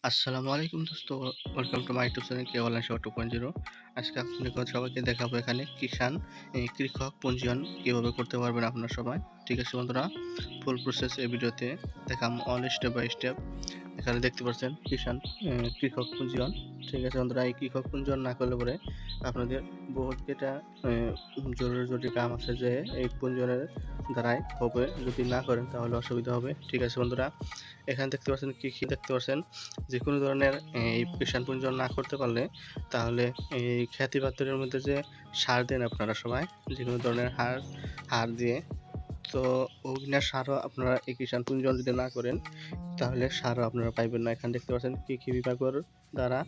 আসসালামু আলাইকুম দোস্ত, welcome to my YouTube channel K online সেবা 2.0। আজকে আপনাদের সবাইকে দেখাবো এখানে কিষান কৃষক পঞ্জীয়ন কিভাবে করতে পারবেন আপনার সবাই। ঠিক আছে বন্ধুরা, ফুল প্রসেস এই ভিডিওতে দেখাম অল স্টেপ বাই স্টেপ। এখানে দেখতে পাচ্ছেন কিষান কৃষক পঞ্জীয়ন। ঠিক আছে বন্ধুরা, এই কৃষক পঞ্জীয়ন না করলে পরে আপনাদের বহুত যেটা জরুরি জরুরি কাম আছে যে এই পঞ্জীয়নের দ্বারাই হবে, যদি না করেন তাহলে অসুবিধা হবে। ঠিক আছে বন্ধুরা, এখানে দেখতে পাচ্ছেন কি দেখতে পাচ্ছেন, যে কোনো ধরনের এই কিষান পঞ্জীয়ন না করতে পারলে তাহলে এই খ্যাতি পাত্রের মধ্যে যে সার দেন আপনারা সবাই, যে কোনো ধরনের হার দিয়ে, তো অগ্নির সারও আপনারা এই কিষান পঞ্জীয়ন যদি না করেন তাহলে সারও আপনারা পাইবেন না। এখানে দেখতে পাচ্ছেন কৃষি বিভাগৰ দ্বারা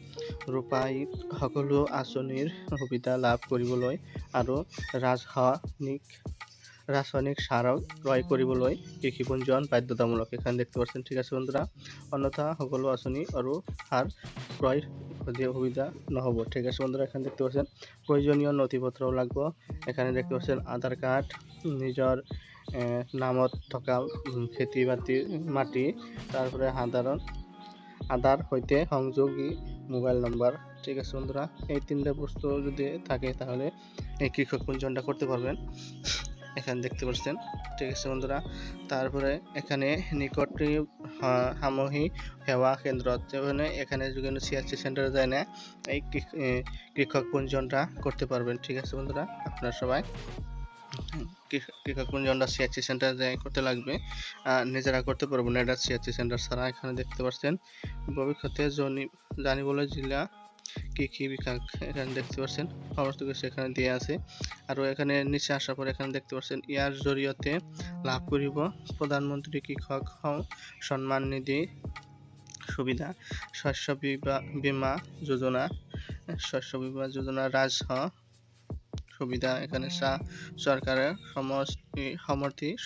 ৰূপায়িত সকলো আঁচনিৰ সুবিধা লাভ কৰিবলৈ আৰু রাসায়নিক সারও ক্রয় কৰিবলৈ কৃষি পঞ্জীয়ন বাধ্যতামূলক। এখানে দেখতে পাচ্ছেন, ঠিক আছে বন্ধুরা, অন্যথা সকলো আঁচনি আৰু সার ক্রয় সুবিধা নহ'ব। ঠিক আছে বন্ধুরা, এখানে দেখতে পাচ্ছেন প্রয়োজনীয় নথিপত্রও লাগব। এখানে দেখতে পাচ্ছেন আধার কার্ড, নিজৰ নামত থকা খেতি বাতিৰ মাটি, তারপরে আধার হইতে সংযোগী মোবাইল নাম্বার। ঠিক আছে বন্ধুরা, এই তিনটা বস্তু যদি থাকে তাহলে এই কৃষক পঞ্জীয়নটা করতে পারবেন। এখানে দেখতে পাচ্ছেন, ঠিক আছে বন্ধুরা, তারপরে এখানে নিকটে সামূহিক সেবা কেন্দ্র, মানে এখানে যদি সিএসসি সেন্টারে যায় না এই কৃষক পঞ্জীয়নটা করতে পারবেন। ঠিক আছে বন্ধুরা, আপনারা সবাই কৃষক পঞ্জীয়নটা সিএসসি সেন্টারে যায় করতে লাগবে, নিজেরা করতে পারবো না এটা সিএসসি সেন্টার ছাড়া। এখানে দেখতে পাচ্ছেন ভবিষ্যতে জানিবলৈ জেলা কৃষি বিভাগ, এখানে দেখতে পাচ্ছেন সমস্ত কিছু এখানে দিয়ে আছে। আৰু এখানে নিচে আসার পর এখানে দেখতে পাচ্ছেন ইয়ার জৰিয়তে লাভ কৰিব প্রধানমন্ত্রী কৃষক সম্মান নিধি সুবিধা, শস্য বীমা যোজনা, রাজহ সুবিধা। এখানে সরকারের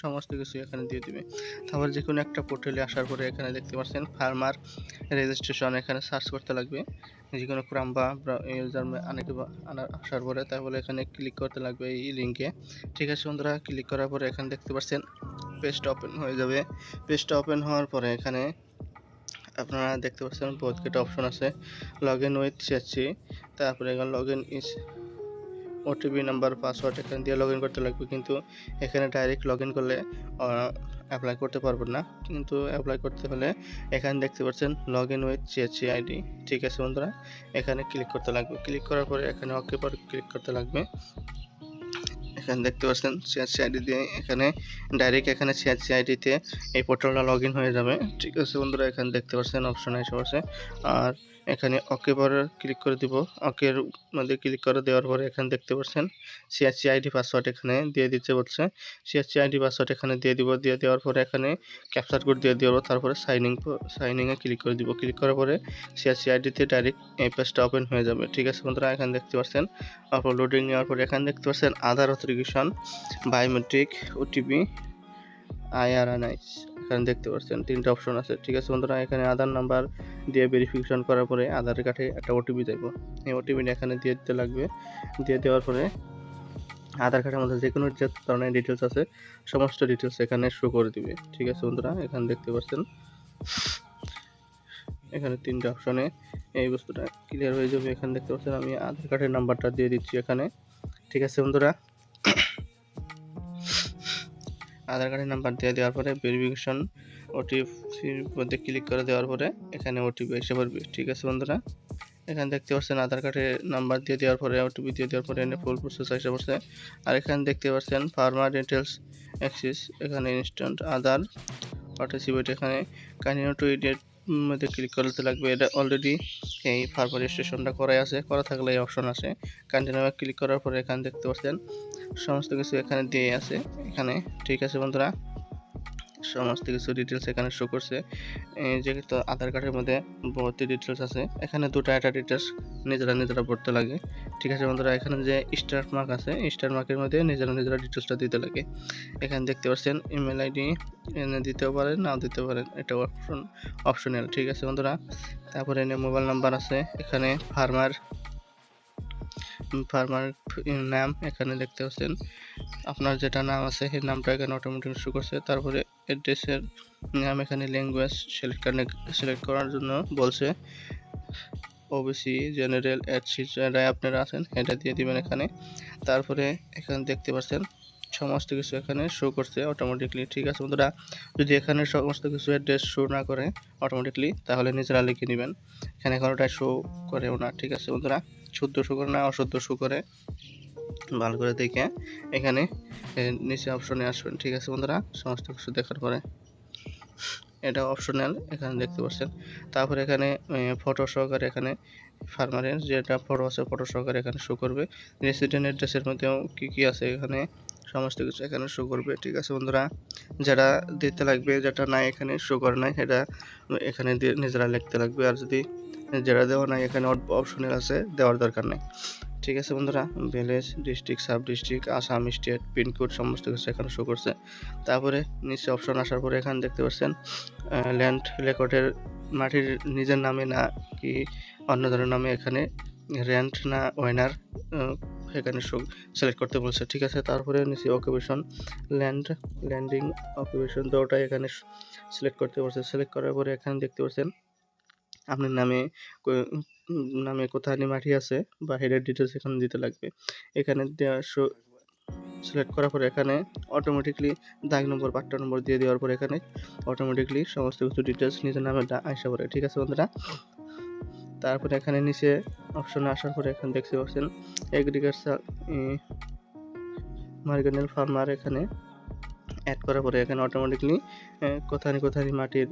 সমস্ত কিছু এখানে দিয়ে দিবে। তারপর যে কোনো একটা পোর্টালে আসার পরে এখানে দেখতে পাচ্ছেন ফার্মার রেজিস্ট্রেশন, এখানে সার্চ করতে লাগবে যে কোনো ক্রাম বা আসার পরে তারপরে এখানে ক্লিক করতে লাগবে এই লিঙ্কে। ঠিক আছে বন্ধুরা, ক্লিক করার পরে এখানে দেখতে পাচ্ছেন পেজটা ওপেন হয়ে যাবে। পেজটা ওপেন হওয়ার পরে এখানে আপনারা দেখতে পাচ্ছেন বহুত কটা অপশন আছে, লগ ইন উইথ সিএসসি, তারপরে এখানে log in is OTP number password এখানে দিয়ে লগ ইন করতে লাগবে। কিন্তু এখানে ডাইরেক্ট লগ ইন করলে অ্যাপ্লাই করতে পারবেন না, কিন্তু অ্যাপ্লাই করতে হলে এখানে দেখতে পাচ্ছেন log in with CSC ID. ঠিক আছে বন্ধুরা, এখানে ক্লিক করতে লাগবে। ক্লিক করার পরে এখানে ওকে পর ক্লিক করতে লাগবে। এখানে দেখতে পাচ্ছেন সিএসসি আইডি দিয়ে এখানে ডাইরেক্ট এখানে সিএসসি আইডিতে এই পোর্টালটা লগ ইন হয়ে যাবে। ঠিক আছে বন্ধুরা, এখানে দেখতে পাচ্ছেন অপশন এসে পড়ছে, আর এখানে ওকে পরে ক্লিক করে দিব। ওকের মধ্যে ক্লিক করে দেওয়ার পরে এখানে দেখতে পাচ্ছেন সিএসসি আইডি পাসওয়ার্ড এখানে দিয়ে দিতে বলছে। সিএসসি আইডি পাসওয়ার্ড এখানে দিয়ে দিব। দিয়ে দেওয়ার পরে এখানে ক্যাপচার কোড দিয়ে দেবো, তারপরে সাইনিংয়ে ক্লিক করে দিব। ক্লিক করার পরে সিএসসি আইডিতে ডাইরেক্ট এই পেজটা ওপেন হয়ে যাবে। ঠিক আছে বন্ধুরা, এখানে দেখতে পাচ্ছেন লোডিং নেওয়ার পরে এখানে দেখতে পাচ্ছেন আধার অথেন্টিকেশন, বায়োমেট্রিক, ওটিপি, আইআরএনআইস, এখানে দেখতে পাচ্ছেন তিনটা অপশন আছে। ঠিক আছে বন্ধুরা, এখানে আধার নাম্বার দিয়ে ভেরিফিকেশন করার পরে আধার কার্ডে একটা ওটিপি দেব, এই ওটিপিটা এখানে দিয়ে দিতে লাগবে। দিয়ে দেওয়ার পরে আধার কার্ডের মধ্যে যে কোনো যে ধরনের ডিটেলস আছে সমস্ত ডিটেলস এখানে শো করে দিবে। ঠিক আছে বন্ধুরা, এখানে দেখতে পাচ্ছেন এখানে তিনটা অপশনে এই বস্তুটা ক্লিয়ার হয়ে যাবে। এখানে দেখতে পাচ্ছেন আমি আধার কার্ডের নাম্বারটা দিয়ে দিচ্ছি এখানে। ঠিক আছে বন্ধুরা, আধার কার্ডের নাম্বার দিয়ে দেওয়ার পরে ভেরিফিকেশন ওটিপির মধ্যে ক্লিক করে দেওয়ার পরে এখানে ওটিপি এসে পড়বে। ঠিক আছে বন্ধুরা, এখানে দেখতে পাচ্ছেন আধার কার্ডের নাম্বার দিয়ে দেওয়ার পরে ওটিপি দিয়ে দেওয়ার পরে এনে ফুল প্রসেস এসে পড়ছে। আর এখানে দেখতে পাচ্ছেন ফার্মার ডিটেলস অ্যাক্সেস, এখানে ইনস্ট্যান্ট আধার পার্টিসিপেট, এখানে কাইন্ডলি টু ইডিয়েট মধ্যে ক্লিক করতে লাগবে। এটা অলরেডি এই ফার্মার রেজিস্ট্রেশনটা করাই আছে, করা থাকলে এই অপশন আছে। কন্টিনিউ ক্লিক করার পরে এখানে দেখতে পাচ্ছেন সমস্ত কিছু এখানে দিয়ে আছে এখানে। ঠিক আছে বন্ধুরা, সমস্ত কিছু ডিটেলস এখানে শো করছে। যেহেতু আধার কার্ডের মধ্যে ভর্তি ডিটেলস আছে, এখানে দুটো একটা ডিটেলস নিজেরা ভরতে লাগে। ঠিক আছে বন্ধুরা, এখানে যে স্টার মার্ক আছে স্টার মার্কের মধ্যে নিজেরা ডিটেলসটা দিতে লাগে। এখানে দেখতে পাচ্ছেন ইমেল আইডি এনে দিতেও পারেন নাও দিতে পারেন, এটা অপশনাল। ঠিক আছে বন্ধুরা, তারপরে এনে মোবাইল নাম্বার আছে, এখানে ফার্মার নাম এখানে দেখতে পাচ্ছেন আপনার যেটা নাম আছে সেই নামটা এখানে অটোমেটিক শো করছে। তারপরে অ্যাড্রেসের নাম এখানে ল্যাঙ্গুয়েজ সিলেক্ট করার জন্য বলছে। ওবিসি জেনারেল এসসি যারা আপনারা আছেন এটা দিয়ে দিবেন এখানে। তারপরে এখানে দেখতে পাচ্ছেন সমস্ত কিছু এখানে শো করছে অটোমেটিকলি। ঠিক আছে বন্ধুরা, যদি এখানে সমস্ত কিছু অ্যাড্রেস শো না করে অটোমেটিকলি তাহলে নিজেরা লিখে নেবেন। এখানে কোনোটা শো করেও না। ঠিক আছে বন্ধুরা, শুদ্ধ শো করে না অশুদ্ধ শো করে, ভালো করে দেখে এখানে নিচে অপশনে আসবেন। ঠিক আছে বন্ধুরা, সমস্ত কিছু দেখার পরে এটা অপশনাল এখানে দেখতে পাচ্ছেন। তারপরে এখানে ফটো সহকারে এখানে ফার্মারের যেটা ফটো আছে ফটো সহকারে এখানে শো করবে। রেসিডেন্ট অ্যাড্রেসের মধ্যেও কি আছে এখানে সমস্ত কিছু এখানে শো করবে। ঠিক আছে বন্ধুরা, যেটা দিতে লাগবে যেটা নাই এখানে শো করে নাই সেটা এখানে দিয়ে নিজেরা লিখতে লাগবে। আর যদি যেটা দেওয়া নাই এখানে অপশনাল আছে, দেওয়ার দরকার নেই। ঠিক আছে বন্ধুরা, village, district, sub district, Assam state, pin code সমস্ত কিছু এখানে শো করছে। তারপরে নিচে অপশন আসার পরে এখানে দেখতে পাচ্ছেন ল্যান্ড রেকর্ডের মাটির নিজের নামে না কি অন্য ধরনের নামে এখানে রেন্ট না ওয়েনার এখানে সিলেক্ট করতে বলছে। ঠিক আছে, তারপরে নিচে অকুপেশন ল্যান্ডিং অকুপেশন দুটোটা এখানে সিলেক্ট করতে বলছে। সিলেক্ট করার পরে এখানে দেখতে পাচ্ছেন আপনার নামে কোথায় মাটি আছে বা হেডের ডিটেলস এখানে দিতে লাগবে। এখানে সিলেক্ট করার পরে এখানে অটোমেটিকলি দাগ নম্বর পাট্টা নম্বর দিয়ে দেওয়ার পরে এখানে অটোমেটিকলি সমস্ত কিছু ডিটেলস নিজের নামে আসা পড়ে। ঠিক আছে বন্ধুরা, তারপরে এখানে নিচে অপশনে আসার পরে এখানে দেখতে পাচ্ছেন এগ্রিকালচার মার্জিনাল ফার্মার এখানে অ্যাড করার পরে এখানে অটোমেটিকলি কোথায় মাটির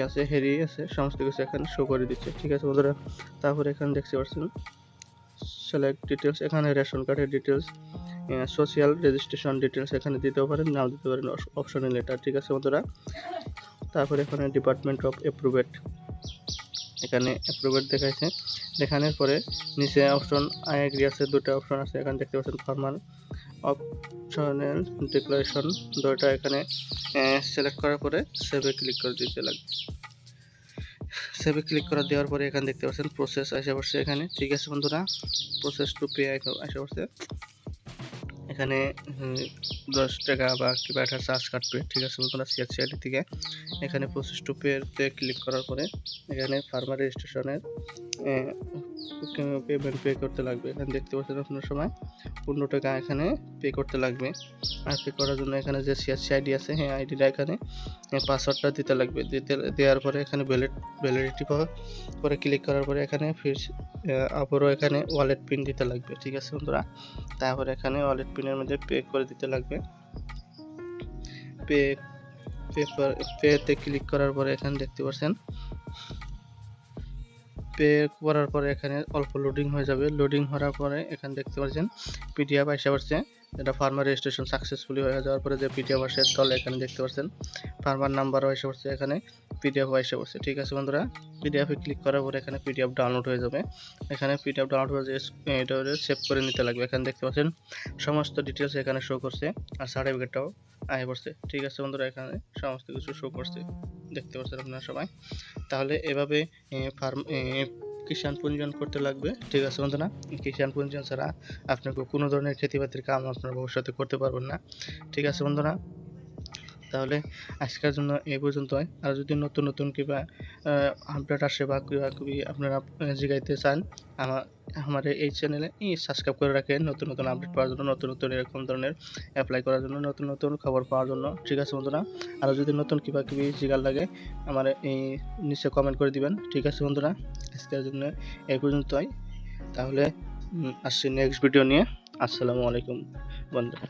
আছে হেরি আছে সমস্ত কিছু এখানে শো করে দিচ্ছে। ঠিক আছে বন্ধুরা, তারপরে এখানে দেখতে পাচ্ছেন সিলেক্ট ডিটেলস, এখানে রেশন কার্ডের ডিটেলস, সোশ্যাল রেজিস্ট্রেশন ডিটেলস এখানে দিতেও পারেন, নাও দিতে পারেন, অপশনাল এটা। ঠিক আছে বন্ধুরা, তারপরে এখানে ডিপার্টমেন্ট অফ অ্যাপ্রুভেড এখানে অ্যাপ্রুভেড দেখাইছে। দেখানোর পরে নিচে অপশন আই এগ্রি আছে, দুটো অপশন আছে এখানে দেখতে পাচ্ছেন। ফার্মার অপশনাল ডিক্লারেশন দুটো এখানে সিলেক্ট করার পরে সেভে ক্লিক করে দিতে লাগবে। সেভে ক্লিক করে দেওয়ার পরে এখানে দেখতে পাচ্ছেন প্রসেস আসে পড়ছে এখানে। ঠিক আছে বন্ধুরা, প্রসেস টু পে আসে পড়ছে এখানে 10 টাকা বা কিংবা একটা চার্জ কাটবে। ঠিক আছে বন্ধুরা, সিআরসিআইডি থেকে এখানে প্রসেস টু পেতে ক্লিক করার পরে এখানে ফার্মার রেজিস্ট্রেশনের পেমেন্ট পে করতে লাগবে। এখানে দেখতে পাচ্ছেন আপনার সময় 15 টাকা এখানে পে করতে লাগবে। আর পে করার জন্য এখানে যে সিআরসিআইডি আছে হ্যাঁ আইডিটা এখানে পাসওয়ার্ডটা দিতে লাগবে। দেওয়ার পরে এখানে ভ্যালিডিটি পরে ক্লিক করার পরে এখানে আবারও এখানে ওয়ালেট পিন দিতে লাগবে। ঠিক আছে বন্ধুরা, তারপরে এখানে ওয়ালেট পিনের মধ্যে পে করে দিতে লাগবে। পেতে ক্লিক করার পরে এখানে দেখতে পাচ্ছেন পে করার পরে এখানে অল্প লোডিং হয়ে যাবে। লোডিং হওয়ার পরে এখানে দেখতে পাচ্ছেন পিডিএফ আসে পড়ছে, এটা ফার্মার রেজিস্ট্রেশন সাকসেসফুলি হয়ে যাওয়ার পরে যে পিডিএফ আসে তলে এখানে দেখতে পাচ্ছেন ফার্মার নাম্বারও এসে পড়ছে, এখানে পিডিএফ এসে পড়ছে। ঠিক আছে বন্ধুরা, পিডিএফে ক্লিক করার পরে এখানে পিডিএফ ডাউনলোড হয়ে যাবে। এখানে পিডিএফ ডাউনলোড হয়ে এটা সেভ করে নিতে লাগবে। এখানে দেখতে পাচ্ছেন সমস্ত ডিটেলস এখানে শো করছে আর সার্টিফিকেটটাও আয় পড়ছে। ঠিক আছে বন্ধুরা, এখানে সমস্ত কিছু শো করছে দেখতে পাচ্ছেন আপনারা সবাই। তাহলে এভাবে কিষাণ পঞ্জীয়ন করতে লাগবে। ঠিক আছে বন্ধুরা, কিষাণ পঞ্জীয়ন ছাড়া আপনাকে কোনো ধরনের খেতিবাতির কাম আপনার ভবিষ্যতে করতে পারবেন না। ঠিক আছে বন্ধুরা, তাহলে আজকের জন্য এই পর্যন্তই। আর যদি নতুন কিংবা আপডেট আসে বা কিবা আপনারা জিগাইতে চান আমার এই চ্যানেলে সাবস্ক্রাইব করে রাখেন নতুন আপডেট পাওয়ার জন্য, নতুন এরকম ধরনের অ্যাপ্লাই করার জন্য, নতুন খবর পাওয়ার জন্য। ঠিক আছে বন্ধুরা, আর যদি নতুন কিবা জিগার লাগে আমার এই নিচে কমেন্ট করে দিবেন। ঠিক আছে বন্ধুরা, আজকের জন্য এই পর্যন্তই। তাহলে আসছি নেক্সট ভিডিও নিয়ে। আসসালামু আলাইকুম বন্ধুরা।